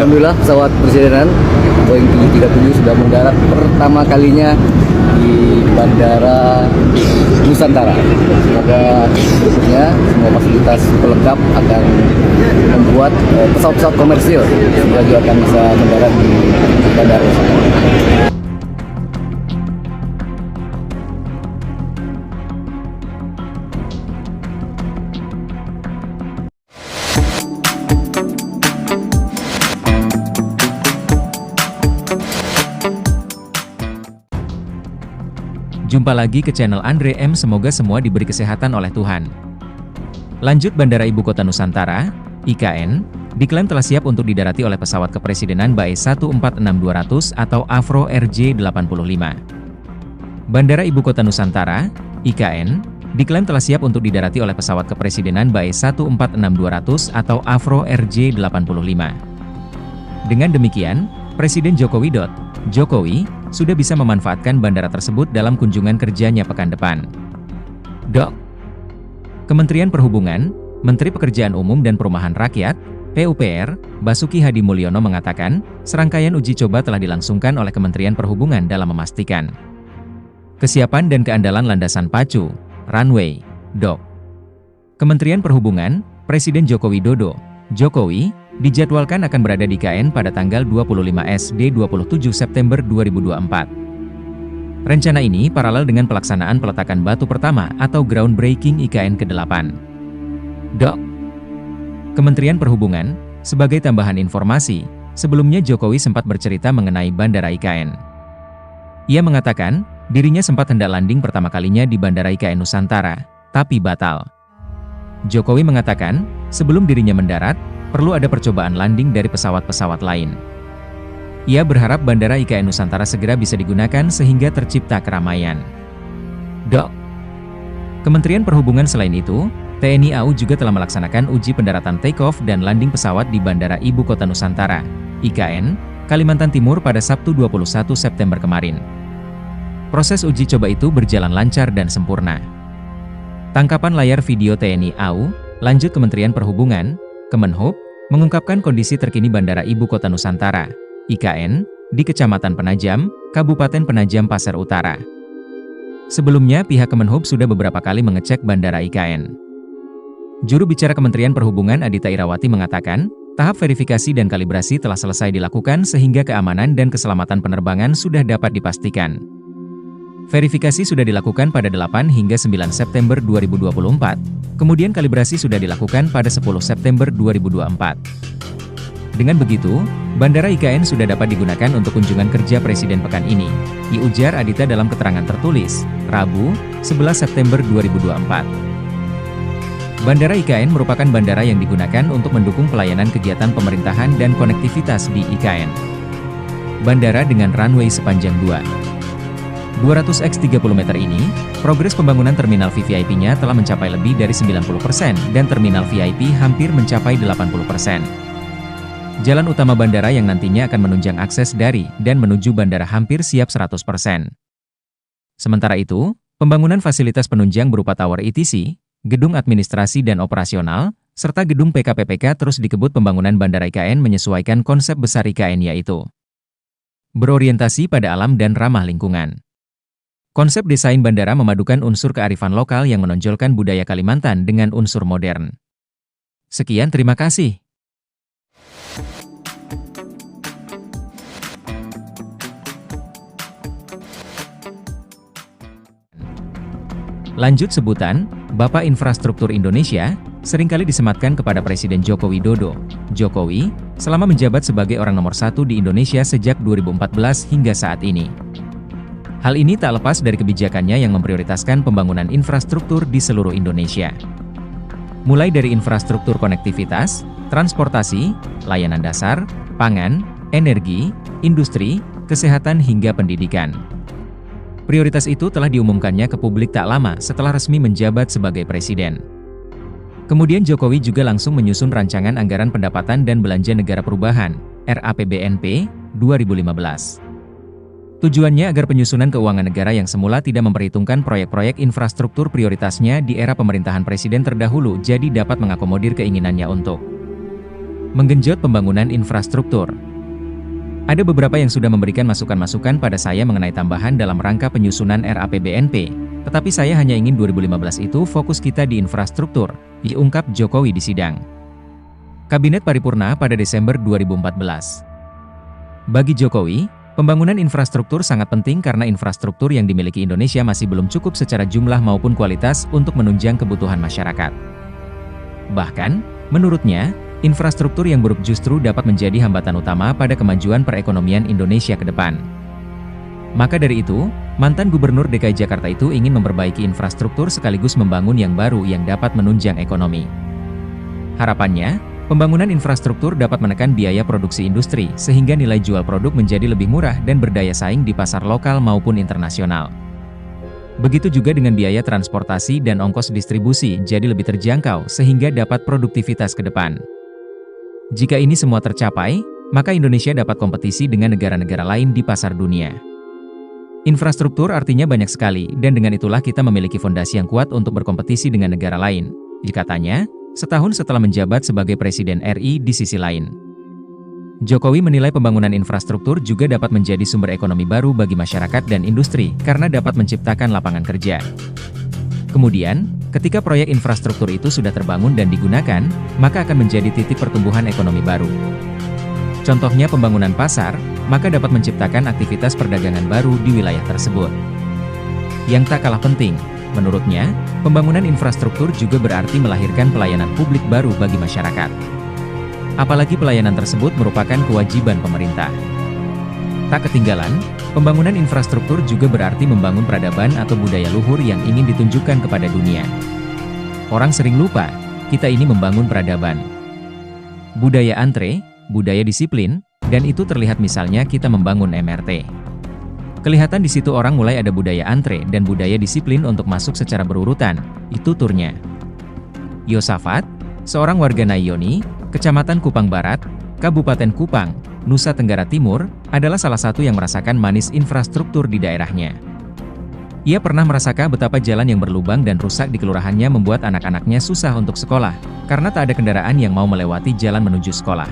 Alhamdulillah pesawat presidenan Boeing 737 sudah mendarat pertama kalinya di Bandara Nusantara. Semoga berikutnya semua fasilitas pelengkap akan membuat pesawat-pesawat komersil juga akan bisa mendarat di Bandara Nusantara. Jumpa lagi ke channel Andre M. Semoga semua diberi kesehatan oleh Tuhan. Lanjut, Bandara Ibu Kota Nusantara, IKN, diklaim telah siap untuk didarati oleh pesawat kepresidenan BAe 146200 atau Avro RJ-85. Bandara Ibu Kota Nusantara, IKN, diklaim telah siap untuk didarati oleh pesawat kepresidenan BAe 146200 atau Avro RJ-85. Dengan demikian, Presiden Jokowi sudah bisa memanfaatkan bandara tersebut dalam kunjungan kerjanya pekan depan. Kementerian Perhubungan, Menteri Pekerjaan Umum dan Perumahan Rakyat, PUPR, Basuki Hadi Mulyono mengatakan, serangkaian uji coba telah dilangsungkan oleh Kementerian Perhubungan dalam memastikan kesiapan dan keandalan landasan pacu, runway, Kementerian Perhubungan, Presiden Joko Widodo, dijadwalkan akan berada di IKN pada tanggal 25 SD 27 September 2024. Rencana ini paralel dengan pelaksanaan peletakan batu pertama atau groundbreaking IKN ke-8. Kementerian Perhubungan, sebagai tambahan informasi, sebelumnya Jokowi sempat bercerita mengenai Bandara IKN. Ia mengatakan, dirinya sempat hendak landing pertama kalinya di Bandara IKN Nusantara, tapi batal. Jokowi mengatakan, sebelum dirinya mendarat, perlu ada percobaan landing dari pesawat-pesawat lain. Ia berharap Bandara IKN Nusantara segera bisa digunakan sehingga tercipta keramaian. Kementerian Perhubungan selain itu, TNI AU juga telah melaksanakan uji pendaratan take-off dan landing pesawat di Bandara Ibu Kota Nusantara, IKN, Kalimantan Timur pada Sabtu 21 September kemarin. Proses uji coba itu berjalan lancar dan sempurna. Tangkapan layar video TNI AU, lanjut Kementerian Perhubungan, Kemenhub, mengungkapkan kondisi terkini Bandara Ibu Kota Nusantara, IKN, di Kecamatan Penajam, Kabupaten Penajam Pasir Utara. Sebelumnya pihak Kemenhub sudah beberapa kali mengecek Bandara IKN. Juru bicara Kementerian Perhubungan Adita Irawati mengatakan, tahap verifikasi dan kalibrasi telah selesai dilakukan sehingga keamanan dan keselamatan penerbangan sudah dapat dipastikan. Verifikasi sudah dilakukan pada 8 hingga 9 September 2024, kemudian kalibrasi sudah dilakukan pada 10 September 2024. Dengan begitu, Bandara IKN sudah dapat digunakan untuk kunjungan kerja Presiden pekan ini, diujar Adita dalam keterangan tertulis, Rabu, 11 September 2024. Bandara IKN merupakan bandara yang digunakan untuk mendukung pelayanan kegiatan pemerintahan dan konektivitas di IKN. Bandara dengan runway sepanjang 200x30 meter ini, progres pembangunan terminal VVIP-nya telah mencapai lebih dari 90% dan terminal VIP hampir mencapai 80%. Jalan utama bandara yang nantinya akan menunjang akses dari dan menuju bandara hampir siap 100%. Sementara itu, pembangunan fasilitas penunjang berupa tower ETC, gedung administrasi dan operasional, serta gedung PKPPK terus dikebut pembangunan Bandara IKN menyesuaikan konsep besar IKN yaitu berorientasi pada alam dan ramah lingkungan. Konsep desain bandara memadukan unsur kearifan lokal yang menonjolkan budaya Kalimantan dengan unsur modern. Sekian, terima kasih. Lanjut sebutan, Bapak Infrastruktur Indonesia, seringkali disematkan kepada Presiden Joko Widodo. Jokowi, selama menjabat sebagai orang nomor 1 di Indonesia sejak 2014 hingga saat ini. Hal ini tak lepas dari kebijakannya yang memprioritaskan pembangunan infrastruktur di seluruh Indonesia. Mulai dari infrastruktur konektivitas, transportasi, layanan dasar, pangan, energi, industri, kesehatan hingga pendidikan. Prioritas itu telah diumumkannya ke publik tak lama setelah resmi menjabat sebagai presiden. Kemudian Jokowi juga langsung menyusun rancangan anggaran pendapatan dan belanja negara perubahan, RAPBNP, 2015. Tujuannya agar penyusunan keuangan negara yang semula tidak memperhitungkan proyek-proyek infrastruktur prioritasnya di era pemerintahan presiden terdahulu jadi dapat mengakomodir keinginannya untuk Menggenjot pembangunan infrastruktur. Ada beberapa yang sudah memberikan masukan-masukan pada saya mengenai tambahan dalam rangka penyusunan RAPBNP, tetapi saya hanya ingin 2015 itu fokus kita di infrastruktur, diungkap Jokowi di sidang Kabinet Paripurna pada Desember 2014. Bagi Jokowi, pembangunan infrastruktur sangat penting karena infrastruktur yang dimiliki Indonesia masih belum cukup secara jumlah maupun kualitas untuk menunjang kebutuhan masyarakat. Bahkan, menurutnya, infrastruktur yang buruk justru dapat menjadi hambatan utama pada kemajuan perekonomian Indonesia ke depan. Maka dari itu, mantan Gubernur DKI Jakarta itu ingin memperbaiki infrastruktur sekaligus membangun yang baru yang dapat menunjang ekonomi. Harapannya, pembangunan infrastruktur dapat menekan biaya produksi industri sehingga nilai jual produk menjadi lebih murah dan berdaya saing di pasar lokal maupun internasional. Begitu juga dengan biaya transportasi dan ongkos distribusi jadi lebih terjangkau sehingga dapat produktivitas ke depan. Jika ini semua tercapai, maka Indonesia dapat kompetisi dengan negara-negara lain di pasar dunia. Infrastruktur artinya banyak sekali, dan dengan itulah kita memiliki fondasi yang kuat untuk berkompetisi dengan negara lain, katanya, setahun setelah menjabat sebagai Presiden RI di sisi lain. Jokowi menilai pembangunan infrastruktur juga dapat menjadi sumber ekonomi baru bagi masyarakat dan industri, karena dapat menciptakan lapangan kerja. Kemudian, ketika proyek infrastruktur itu sudah terbangun dan digunakan, maka akan menjadi titik pertumbuhan ekonomi baru. Contohnya pembangunan pasar, maka dapat menciptakan aktivitas perdagangan baru di wilayah tersebut. Yang tak kalah penting, menurutnya, pembangunan infrastruktur juga berarti melahirkan pelayanan publik baru bagi masyarakat. Apalagi pelayanan tersebut merupakan kewajiban pemerintah. Tak ketinggalan, pembangunan infrastruktur juga berarti membangun peradaban atau budaya luhur yang ingin ditunjukkan kepada dunia. Orang sering lupa, kita ini membangun peradaban. Budaya antre, budaya disiplin, dan itu terlihat misalnya kita membangun MRT. Kelihatan di situ orang mulai ada budaya antre dan budaya disiplin untuk masuk secara berurutan, itu turnya. Yosafat, seorang warga Nayoni, Kecamatan Kupang Barat, Kabupaten Kupang, Nusa Tenggara Timur, adalah salah satu yang merasakan manis infrastruktur di daerahnya. Ia pernah merasakan betapa jalan yang berlubang dan rusak di kelurahannya membuat anak-anaknya susah untuk sekolah, karena tak ada kendaraan yang mau melewati jalan menuju sekolah.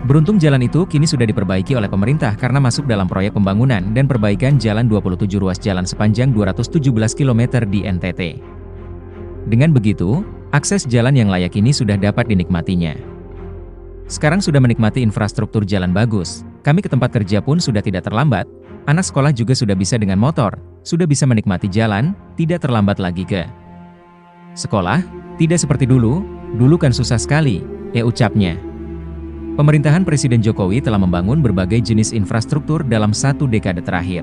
Beruntung jalan itu kini sudah diperbaiki oleh pemerintah karena masuk dalam proyek pembangunan dan perbaikan jalan 27 ruas jalan sepanjang 217 km di NTT. Dengan begitu, akses jalan yang layak ini sudah dapat dinikmatinya. Sekarang sudah menikmati infrastruktur jalan bagus, kami ke tempat kerja pun sudah tidak terlambat, anak sekolah juga sudah bisa dengan motor, sudah bisa menikmati jalan, tidak terlambat lagi ke sekolah, tidak seperti dulu kan susah sekali, ucapnya. Pemerintahan Presiden Jokowi telah membangun berbagai jenis infrastruktur dalam 1 dekade terakhir.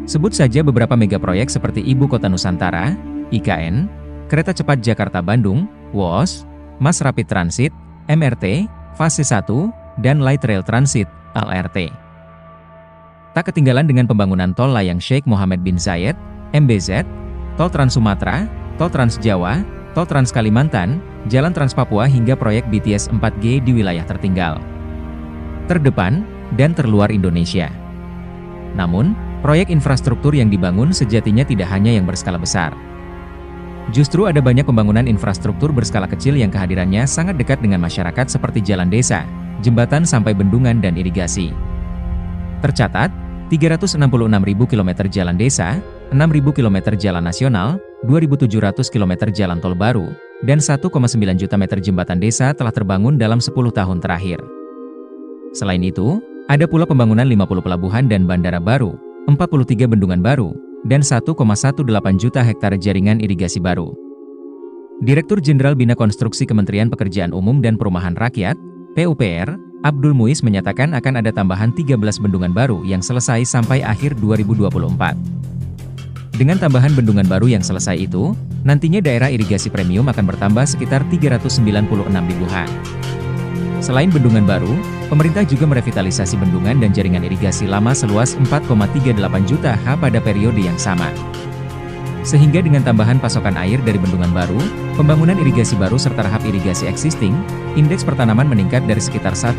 Sebut saja beberapa megaproyek seperti Ibu Kota Nusantara, IKN, Kereta Cepat Jakarta-Bandung, WOS, Mass Rapid Transit, MRT, Fase 1, dan Light Rail Transit, LRT. Tak ketinggalan dengan pembangunan Tol Layang Sheikh Mohammed bin Zayed, MBZ, Tol Trans Sumatera, Tol Trans Jawa, Tol Trans Kalimantan, Jalan Trans Papua hingga proyek BTS 4G di wilayah tertinggal, terdepan, dan terluar Indonesia. Namun, proyek infrastruktur yang dibangun sejatinya tidak hanya yang berskala besar. Justru ada banyak pembangunan infrastruktur berskala kecil yang kehadirannya sangat dekat dengan masyarakat seperti jalan desa, jembatan sampai bendungan dan irigasi. Tercatat, 366.000 km jalan desa, 6.000 km jalan nasional, 2.700 km jalan tol baru, dan 1,9 juta meter jembatan desa telah terbangun dalam 10 tahun terakhir. Selain itu, ada pula pembangunan 50 pelabuhan dan bandara baru, 43 bendungan baru, dan 1,18 juta hektar jaringan irigasi baru. Direktur Jenderal Bina Konstruksi Kementerian Pekerjaan Umum dan Perumahan Rakyat, PUPR, Abdul Muiz menyatakan akan ada tambahan 13 bendungan baru yang selesai sampai akhir 2024. Dengan tambahan bendungan baru yang selesai itu, nantinya daerah irigasi premium akan bertambah sekitar 396.000 ha. Selain bendungan baru, pemerintah juga merevitalisasi bendungan dan jaringan irigasi lama seluas 4,38 juta ha pada periode yang sama. Sehingga dengan tambahan pasokan air dari bendungan baru, pembangunan irigasi baru serta tahap irigasi existing, indeks pertanaman meningkat dari sekitar 1,4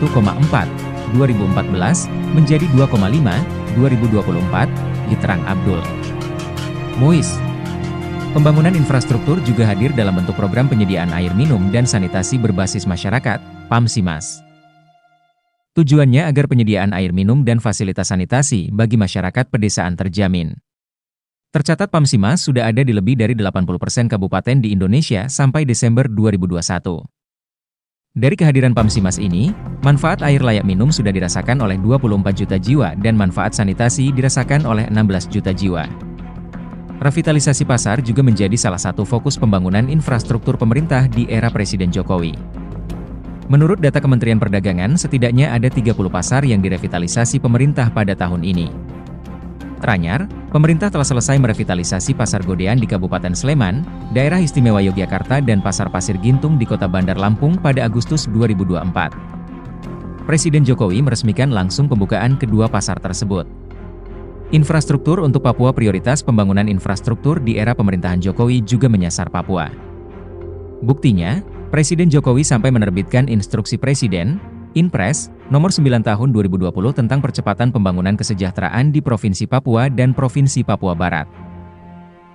2014 menjadi 2,5 2024, diterang Abdul Muiz. Pembangunan infrastruktur juga hadir dalam bentuk program penyediaan air minum dan sanitasi berbasis masyarakat, PAMSIMAS. Tujuannya agar penyediaan air minum dan fasilitas sanitasi bagi masyarakat pedesaan terjamin. Tercatat PAMSIMAS sudah ada di lebih dari 80% kabupaten di Indonesia sampai Desember 2021. Dari kehadiran PAMSIMAS ini, manfaat air layak minum sudah dirasakan oleh 24 juta jiwa dan manfaat sanitasi dirasakan oleh 16 juta jiwa. Revitalisasi pasar juga menjadi salah satu fokus pembangunan infrastruktur pemerintah di era Presiden Jokowi. Menurut data Kementerian Perdagangan, setidaknya ada 30 pasar yang direvitalisasi pemerintah pada tahun ini. Teranyar, pemerintah telah selesai merevitalisasi Pasar Godean di Kabupaten Sleman, Daerah Istimewa Yogyakarta dan Pasar Pasir Gintung di Kota Bandar Lampung pada Agustus 2024. Presiden Jokowi meresmikan langsung pembukaan kedua pasar tersebut. Infrastruktur untuk Papua. Prioritas pembangunan infrastruktur di era pemerintahan Jokowi juga menyasar Papua. Buktinya, Presiden Jokowi sampai menerbitkan Instruksi Presiden, Inpres, Nomor 9 Tahun 2020 tentang percepatan pembangunan kesejahteraan di Provinsi Papua dan Provinsi Papua Barat.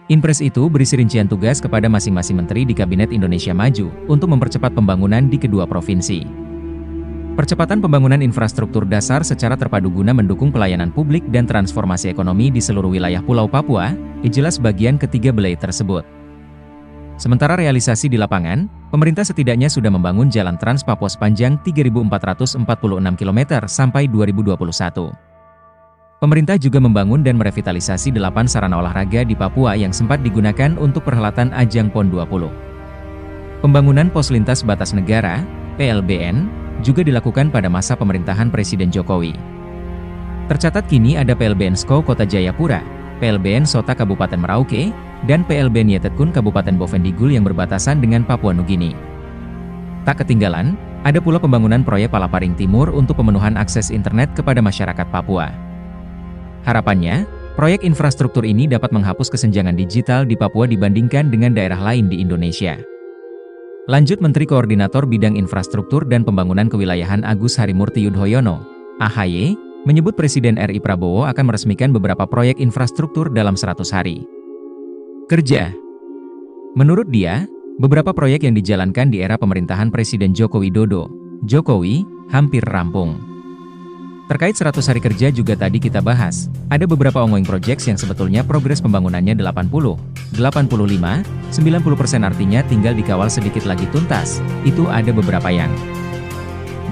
Inpres itu berisi rincian tugas kepada masing-masing menteri di Kabinet Indonesia Maju untuk mempercepat pembangunan di kedua provinsi. Percepatan pembangunan infrastruktur dasar secara terpadu guna mendukung pelayanan publik dan transformasi ekonomi di seluruh wilayah Pulau Papua, jelas bagian ketiga belai tersebut. Sementara realisasi di lapangan, pemerintah setidaknya sudah membangun jalan Trans Papua sepanjang 3.446 km sampai 2021. Pemerintah juga membangun dan merevitalisasi 8 sarana olahraga di Papua yang sempat digunakan untuk perhelatan ajang PON 20. Pembangunan pos lintas batas negara, PLBN, juga dilakukan pada masa pemerintahan Presiden Jokowi. Tercatat kini ada PLBN Sko Kota Jayapura, PLBN Sota Kabupaten Merauke, dan PLBN Yetetkun Kabupaten Bovendigul yang berbatasan dengan Papua Nugini. Tak ketinggalan, ada pula pembangunan proyek Palaparing Timur untuk pemenuhan akses internet kepada masyarakat Papua. Harapannya, proyek infrastruktur ini dapat menghapus kesenjangan digital di Papua dibandingkan dengan daerah lain di Indonesia. Lanjut Menteri Koordinator Bidang Infrastruktur dan Pembangunan Kewilayahan Agus Harimurti Yudhoyono, AHY, menyebut Presiden RI Prabowo akan meresmikan beberapa proyek infrastruktur dalam 100 hari kerja. Menurut dia, beberapa proyek yang dijalankan di era pemerintahan Presiden Joko Widodo, Jokowi, hampir rampung. Terkait 100 hari kerja juga tadi kita bahas, ada beberapa ongoing projects yang sebetulnya progres pembangunannya 80, 85, 90% artinya tinggal dikawal sedikit lagi tuntas, itu ada beberapa yang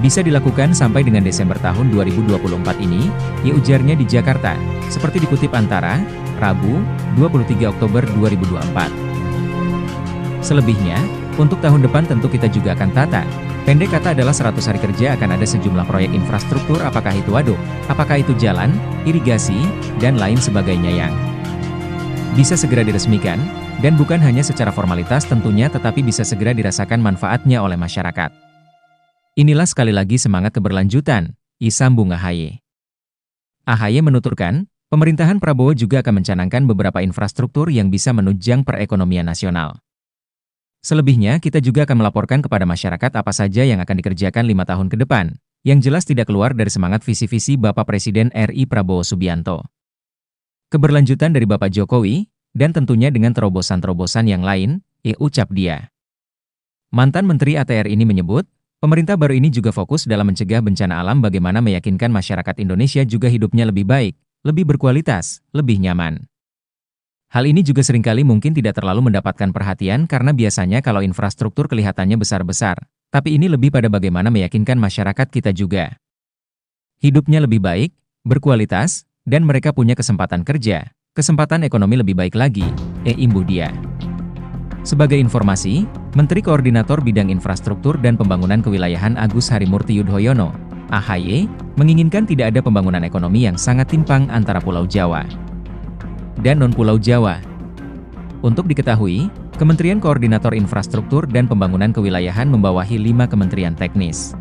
bisa dilakukan sampai dengan Desember tahun 2024 ini, ya ujarnya di Jakarta, seperti dikutip Antara, Rabu, 23 Oktober 2024. Selebihnya, untuk tahun depan tentu kita juga akan tata. Pendek kata adalah 100 hari kerja akan ada sejumlah proyek infrastruktur, apakah itu waduk, apakah itu jalan, irigasi, dan lain sebagainya yang bisa segera diresmikan, dan bukan hanya secara formalitas tentunya tetapi bisa segera dirasakan manfaatnya oleh masyarakat. Inilah sekali lagi semangat keberlanjutan, sambung AHY. AHY menuturkan, pemerintahan Prabowo juga akan mencanangkan beberapa infrastruktur yang bisa menunjang perekonomian nasional. Selebihnya kita juga akan melaporkan kepada masyarakat apa saja yang akan dikerjakan 5 tahun ke depan, yang jelas tidak keluar dari semangat visi-visi Bapak Presiden RI Prabowo Subianto. Keberlanjutan dari Bapak Jokowi, dan tentunya dengan terobosan-terobosan yang lain, ucap dia. Mantan Menteri ATR ini menyebut, pemerintah baru ini juga fokus dalam mencegah bencana alam bagaimana meyakinkan masyarakat Indonesia juga hidupnya lebih baik, lebih berkualitas, lebih nyaman. Hal ini juga seringkali mungkin tidak terlalu mendapatkan perhatian karena biasanya kalau infrastruktur kelihatannya besar-besar, tapi ini lebih pada bagaimana meyakinkan masyarakat kita juga hidupnya lebih baik, berkualitas, dan mereka punya kesempatan kerja, kesempatan ekonomi lebih baik lagi, imbuh dia. Sebagai informasi, Menteri Koordinator Bidang Infrastruktur dan Pembangunan Kewilayahan Agus Harimurti Yudhoyono, AHY, menginginkan tidak ada pembangunan ekonomi yang sangat timpang antara Pulau Jawa dan non-Pulau Jawa. Untuk diketahui, Kementerian Koordinator Infrastruktur dan Pembangunan Kewilayahan membawahi 5 kementerian teknis.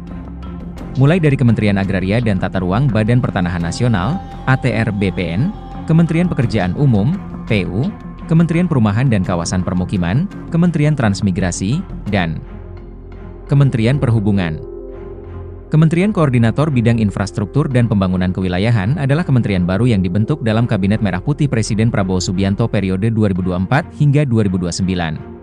Mulai dari Kementerian Agraria dan Tata Ruang Badan Pertanahan Nasional, ATR BPN, Kementerian Pekerjaan Umum, PU, Kementerian Perumahan dan Kawasan Permukiman, Kementerian Transmigrasi, dan Kementerian Perhubungan. Kementerian Koordinator Bidang Infrastruktur dan Pembangunan Kewilayahan adalah kementerian baru yang dibentuk dalam Kabinet Merah Putih Presiden Prabowo Subianto periode 2024 hingga 2029.